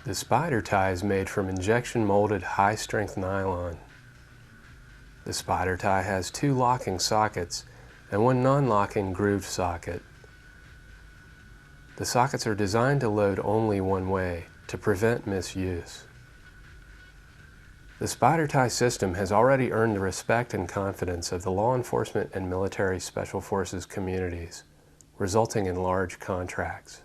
The spider tie is made from injection molded high-strength nylon. The spider tie has 2 locking sockets and 1 non-locking grooved socket. The sockets are designed to load only one way to prevent misuse. The spider tie system has already earned the respect and confidence of the law enforcement and military special forces communities, resulting in large contracts.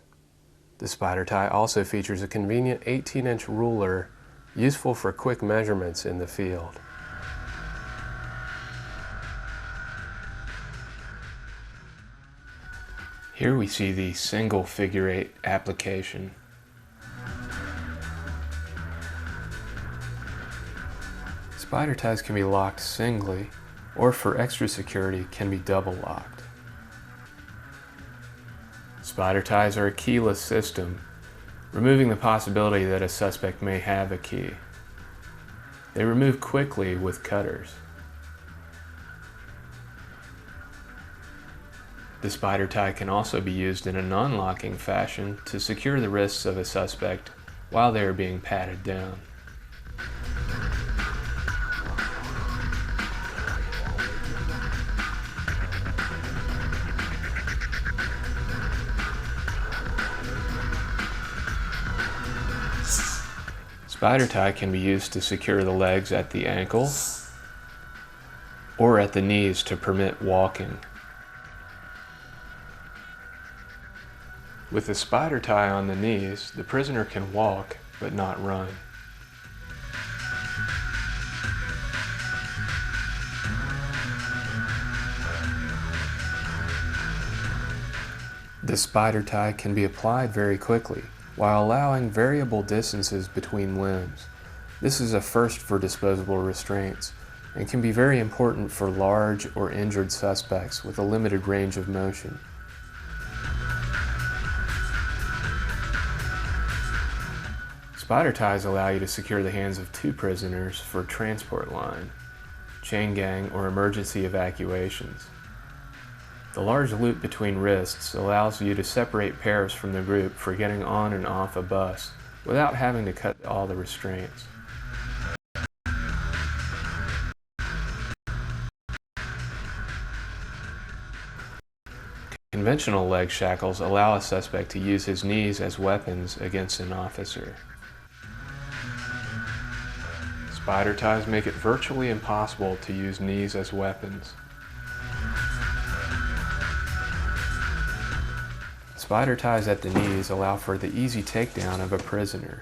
The spider tie also features a convenient 18-inch ruler useful for quick measurements in the field. Here we see the single figure 8 application. Spider ties can be locked singly, or for extra security can be double locked. Spider ties are a keyless system, removing the possibility that a suspect may have a key. They remove quickly with cutters. The spider tie can also be used in a non-locking fashion to secure the wrists of a suspect while they are being patted down. Spider tie can be used to secure the legs at the ankle or at the knees to permit walking. With the spider tie on the knees, the prisoner can walk but not run. The spider tie can be applied very quickly, while allowing variable distances between limbs. This is a first for disposable restraints, and can be very important for large or injured suspects with a limited range of motion. Spider ties allow you to secure the hands of 2 prisoners for transport line, chain gang, or emergency evacuations. The large loop between wrists allows you to separate pairs from the group for getting on and off a bus without having to cut all the restraints. Conventional leg shackles allow a suspect to use his knees as weapons against an officer. Spider ties make it virtually impossible to use knees as weapons. Spider ties at the knees allow for the easy takedown of a prisoner.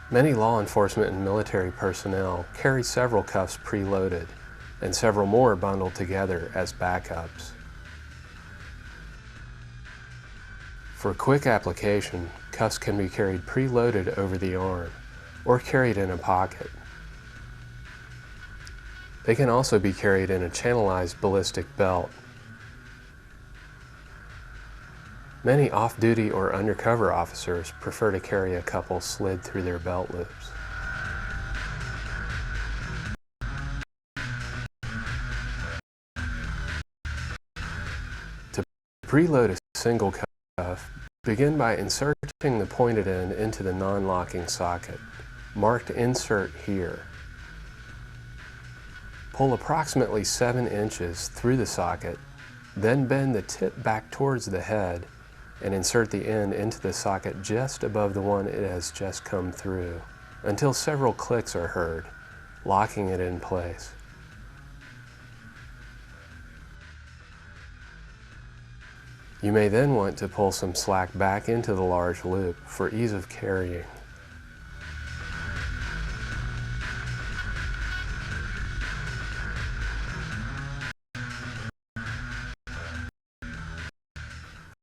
Many law enforcement and military personnel carry several cuffs preloaded, and several more bundled together as backups. For quick application, cuffs can be carried preloaded over the arm, or carried in a pocket. They can also be carried in a channelized ballistic belt. Many off-duty or undercover officers prefer to carry a couple slid through their belt loops. To preload a single cuff, begin by inserting the pointed end into the non-locking socket, marked Insert Here. Pull approximately 7 inches through the socket, then bend the tip back towards the head and insert the end into the socket just above the one it has just come through, until several clicks are heard, locking it in place. You may then want to pull some slack back into the large loop for ease of carrying.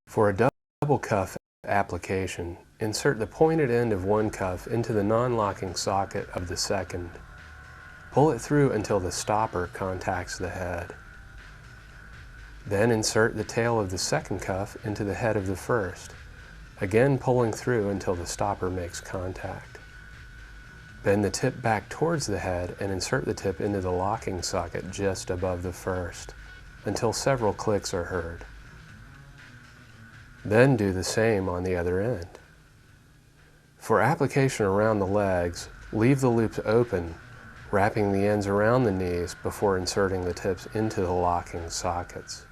For a double cuff application, insert the pointed end of one cuff into the non-locking socket of the second. Pull it through until the stopper contacts the head. Then insert the tail of the second cuff into the head of the first, again pulling through until the stopper makes contact. Bend the tip back towards the head and insert the tip into the locking socket just above the first, until several clicks are heard. Then do the same on the other end. For application around the legs, leave the loops open, wrapping the ends around the knees before inserting the tips into the locking sockets.